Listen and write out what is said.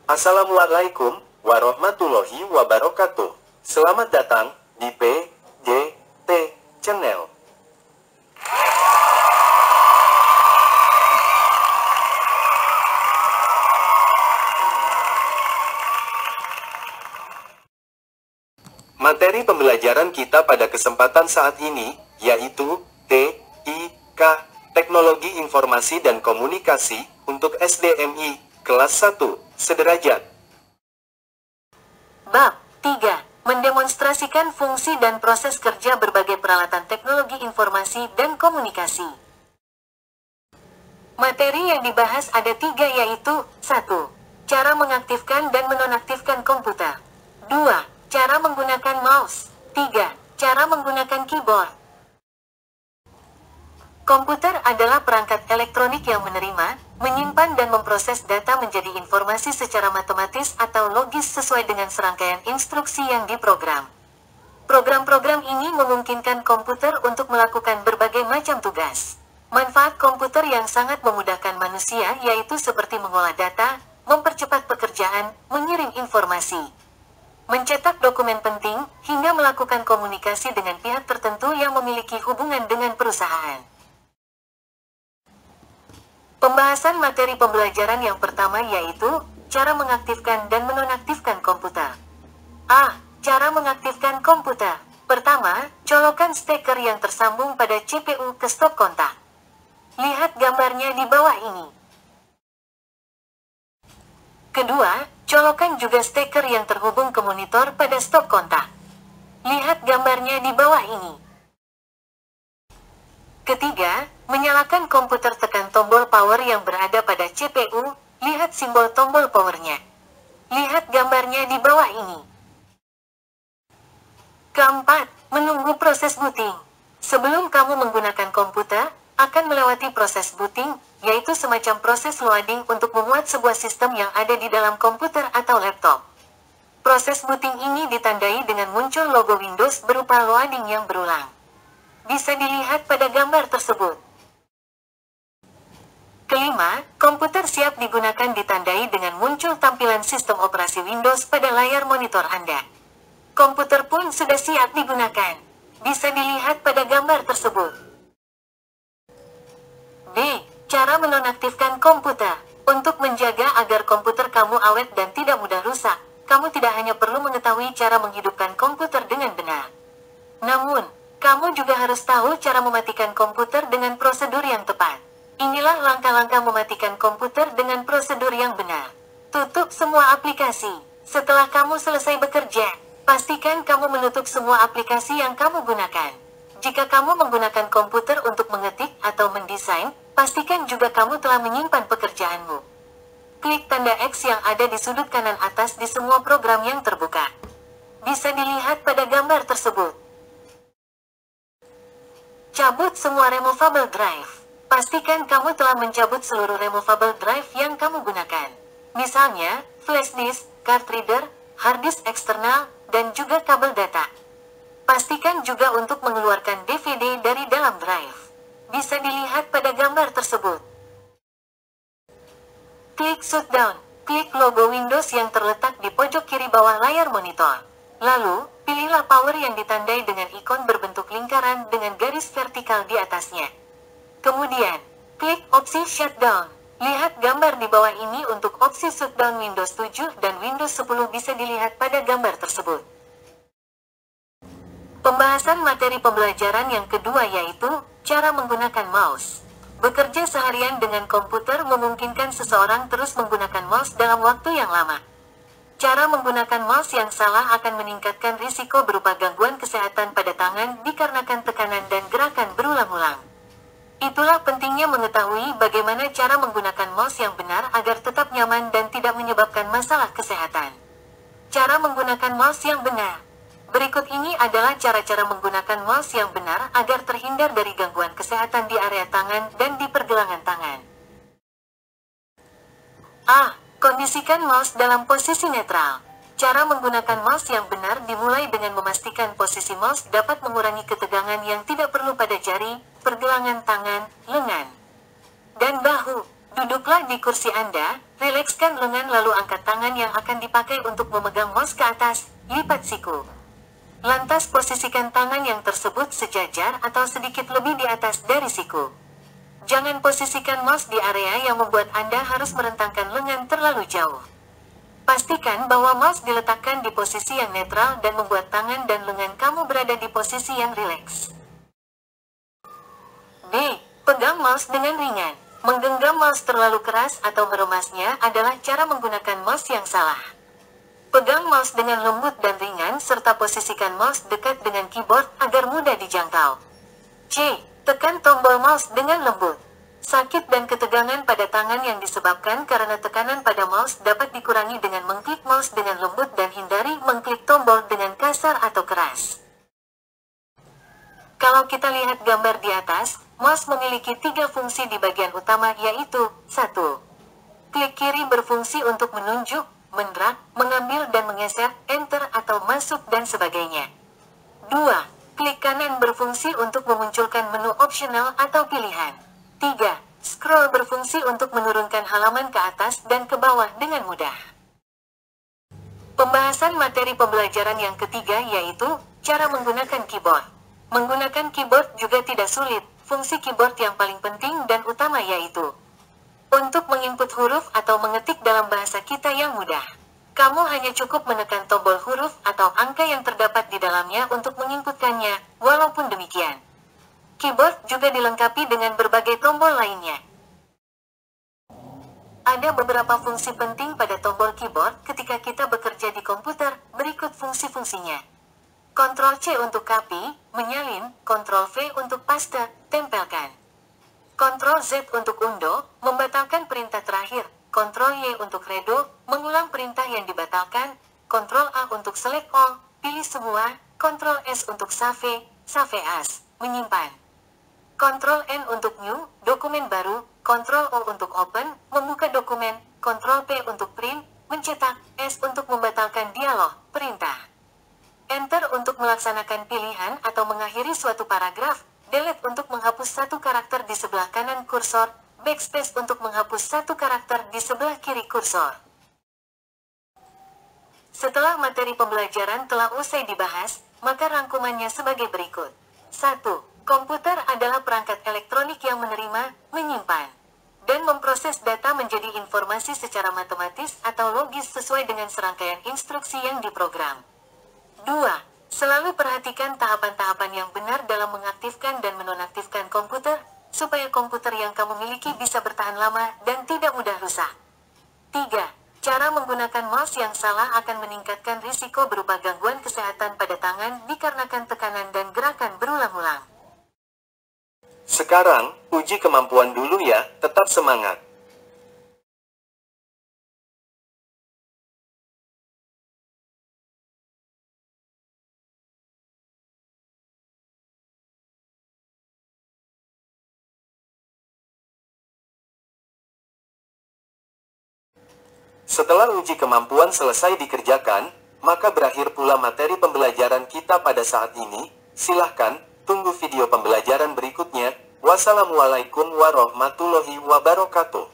Assalamualaikum warahmatullahi wabarakatuh. Selamat datang di PJT Channel. Materi pembelajaran kita pada kesempatan saat ini, yaitu TIK, Teknologi Informasi dan Komunikasi, untuk SDMI, kelas 1, sederajat. Bab 3. Mendemonstrasikan fungsi dan proses kerja berbagai peralatan teknologi informasi dan komunikasi. Materi yang dibahas ada 3 yaitu 1. Cara mengaktifkan dan menonaktifkan komputer. 2. Cara menggunakan mouse. 3. Cara menggunakan keyboard. Komputer adalah perangkat elektronik yang menerima, menyimpan dan memproses data menjadi informasi secara matematis atau logis sesuai dengan serangkaian instruksi yang diprogram. Program-program ini memungkinkan komputer untuk melakukan berbagai macam tugas. Manfaat komputer yang sangat memudahkan manusia yaitu seperti mengolah data, mempercepat pekerjaan, mengirim informasi, mencetak dokumen penting, hingga melakukan komunikasi dengan pihak tertentu yang memiliki hubungan dengan perusahaan. Pembahasan materi pembelajaran yang pertama yaitu cara mengaktifkan dan menonaktifkan komputer. A. Cara mengaktifkan komputer. Pertama, colokan steker yang tersambung pada CPU ke stop kontak. Lihat gambarnya di bawah ini. Kedua, colokan juga steker yang terhubung ke monitor pada stop kontak. Lihat gambarnya di bawah ini. Ketiga, menyalakan komputer, tekan tombol power yang berada pada CPU, lihat simbol tombol powernya. Lihat gambarnya di bawah ini. Keempat, menunggu proses booting. Sebelum kamu menggunakan komputer, akan melewati proses booting, yaitu semacam proses loading untuk memuat sebuah sistem yang ada di dalam komputer atau laptop. Proses booting ini ditandai dengan muncul logo Windows berupa loading yang berulang. Bisa dilihat pada gambar tersebut. Kelima, komputer siap digunakan ditandai dengan muncul tampilan sistem operasi Windows pada layar monitor Anda. Komputer pun sudah siap digunakan. Bisa dilihat pada gambar tersebut. B. Cara menonaktifkan komputer. Untuk menjaga agar komputer kamu awet dan tidak mudah rusak, kamu tidak hanya perlu mengetahui cara menghidupkan komputer dengan benar. Namun, kamu juga harus tahu cara mematikan komputer dengan prosedur yang tepat. Inilah langkah-langkah mematikan komputer dengan prosedur yang benar. Tutup semua aplikasi. Setelah kamu selesai bekerja, pastikan kamu menutup semua aplikasi yang kamu gunakan. Jika kamu menggunakan komputer untuk mengetik atau mendesain, pastikan juga kamu telah menyimpan pekerjaanmu. Klik tanda X yang ada di sudut kanan atas di semua program yang terbuka. Bisa dilihat pada gambar tersebut. Cabut semua removable drive. Pastikan kamu telah mencabut seluruh removable drive yang kamu gunakan. Misalnya, flash disk, card reader, hard disk eksternal, dan juga kabel data. Pastikan juga untuk mengeluarkan DVD dari dalam drive. Bisa dilihat pada gambar tersebut. Klik shutdown. Klik logo Windows yang terletak di pojok kiri bawah layar monitor. Lalu, pilihlah power yang ditandai dengan ikon berbentuk lingkaran dengan garis vertikal di atasnya. Kemudian, klik opsi shutdown. Lihat gambar di bawah ini untuk opsi shutdown Windows 7 dan Windows 10 bisa dilihat pada gambar tersebut. Pembahasan materi pembelajaran yang kedua yaitu cara menggunakan mouse. Bekerja seharian dengan komputer memungkinkan seseorang terus menggunakan mouse dalam waktu yang lama. Cara menggunakan mouse yang salah akan meningkatkan risiko berupa gangguan kesehatan pada tangan dikarenakan tekanan dan gerakan berulang-ulang. Itulah pentingnya mengetahui bagaimana cara menggunakan mouse yang benar agar tetap nyaman dan tidak menyebabkan masalah kesehatan. Cara menggunakan mouse yang benar. Berikut ini adalah cara-cara menggunakan mouse yang benar agar terhindar dari gangguan kesehatan di area tangan dan di pergelangan tangan. A. Kondisikan mouse dalam posisi netral. Cara menggunakan mouse yang benar dimulai dengan memastikan posisi mouse dapat mengurangi ketegangan yang tidak perlu pada jari, pergelangan tangan, lengan, dan bahu. Duduklah di kursi Anda, rilekskan lengan lalu angkat tangan yang akan dipakai untuk memegang mouse ke atas, lipat siku. Lantas posisikan tangan yang tersebut sejajar atau sedikit lebih di atas dari siku. Jangan posisikan mouse di area yang membuat Anda harus merentangkan lengan terlalu jauh. Pastikan bahwa mouse diletakkan di posisi yang netral dan membuat tangan dan lengan kamu berada di posisi yang rileks. B. Pegang mouse dengan ringan. Menggenggam mouse terlalu keras atau meremasnya adalah cara menggunakan mouse yang salah. Pegang mouse dengan lembut dan ringan serta posisikan mouse dekat dengan keyboard agar mudah dijangkau. C. Tekan tombol mouse dengan lembut. Sakit dan ketegangan pada tangan yang disebabkan karena tekanan pada mouse dapat dikurangi dengan mengklik mouse dengan lembut dan hindari mengklik tombol dengan kasar atau keras. Kalau kita lihat gambar di atas, mouse memiliki 3 fungsi di bagian utama yaitu 1. Klik kiri berfungsi untuk menunjuk, mendrag, mengambil dan menggeser, enter atau masuk dan sebagainya. 2. Klik kanan berfungsi untuk memunculkan menu opsional atau pilihan. 3. Scroll berfungsi untuk menurunkan halaman ke atas dan ke bawah dengan mudah. Pembahasan materi pembelajaran yang ketiga yaitu cara menggunakan keyboard. Menggunakan keyboard juga tidak sulit. Fungsi keyboard yang paling penting dan utama yaitu untuk menginput huruf atau mengetik dalam bahasa kita yang mudah. Kamu hanya cukup menekan tombol huruf atau angka yang terdapat di dalamnya untuk menginputkannya. Walaupun demikian, keyboard juga dilengkapi dengan berbagai tombol lainnya. Ada beberapa fungsi penting pada tombol keyboard ketika kita bekerja di komputer. Berikut fungsi-fungsinya. Ctrl C untuk copy, menyalin, Ctrl V untuk paste, tempelkan. Ctrl Z untuk undo, membatalkan perintah terakhir. Ctrl Y untuk redo, mengulang perintah yang dibatalkan. Ctrl A untuk select all, pilih semua. Ctrl S untuk save, save as, menyimpan. Ctrl N untuk new, dokumen baru. Ctrl O untuk open, membuka dokumen. Ctrl P untuk print, mencetak. S untuk membatalkan dialog, perintah. Enter untuk melaksanakan pilihan atau mengakhiri suatu paragraf. Delete untuk menghapus satu karakter di sebelah kanan kursor. Backspace untuk menghapus satu karakter di sebelah kiri kursor. Setelah materi pembelajaran telah usai dibahas, maka rangkumannya sebagai berikut. 1. Komputer adalah perangkat elektronik yang menerima, menyimpan, dan memproses data menjadi informasi secara matematis atau logis sesuai dengan serangkaian instruksi yang diprogram. 2. Selalu perhatikan tahapan-tahapan yang benar dalam mengaktifkan dan menonaktifkan komputer, supaya komputer yang kamu miliki bisa bertahan lama dan tidak mudah rusak. 3. Cara menggunakan mouse yang salah akan meningkatkan risiko berupa gangguan kesehatan pada tangan dikarenakan tekanan dan gerakan berulang-ulang. Sekarang, uji kemampuan dulu ya, tetap semangat. Setelah uji kemampuan selesai dikerjakan, maka berakhir pula materi pembelajaran kita pada saat ini. Silahkan, tunggu video pembelajaran berikutnya. Wassalamualaikum warahmatullahi wabarakatuh.